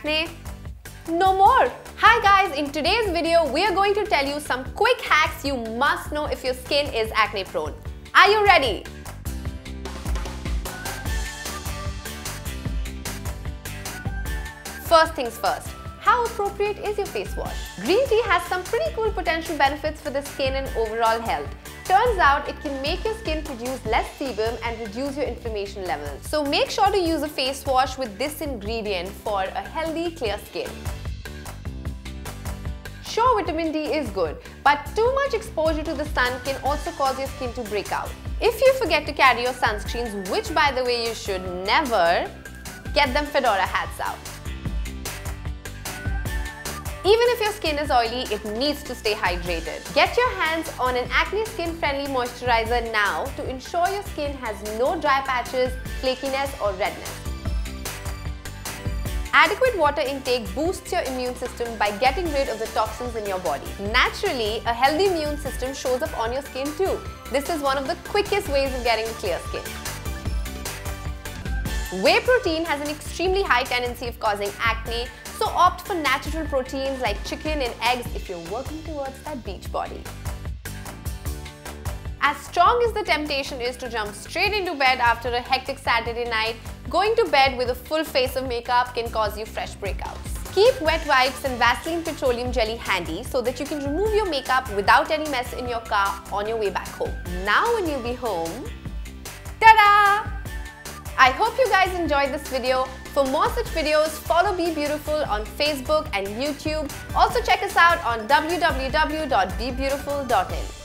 acne? No more! Hi guys, in today's video, we are going to tell you some quick hacks you must know if your skin is acne prone. Are you ready? First things first, how appropriate is your face wash? Green tea has some pretty cool potential benefits for the skin and overall health. Turns out it can make your skin produce less sebum and reduce your inflammation levels. So make sure to use a face wash with this ingredient for a healthy, clear skin. Sure, vitamin D is good, but too much exposure to the sun can also cause your skin to break out. If you forget to carry your sunscreens, which by the way you should never, get them fedora hats out. Even if your skin is oily, it needs to stay hydrated. Get your hands on an acne skin-friendly moisturizer now to ensure your skin has no dry patches, flakiness or redness. Adequate water intake boosts your immune system by getting rid of the toxins in your body. Naturally, a healthy immune system shows up on your skin too. This is one of the quickest ways of getting clear skin. Whey protein has an extremely high tendency of causing acne, so opt for natural proteins like chicken and eggs if you're working towards that beach body. As strong as the temptation is to jump straight into bed after a hectic Saturday night, going to bed with a full face of makeup can cause you fresh breakouts. Keep wet wipes and Vaseline petroleum jelly handy so that you can remove your makeup without any mess in your car on your way back home. Now when you'll be home, ta-da! I hope you guys enjoyed this video. For more such videos, follow Be Beautiful on Facebook and YouTube. Also check us out on www.bebeautiful.in.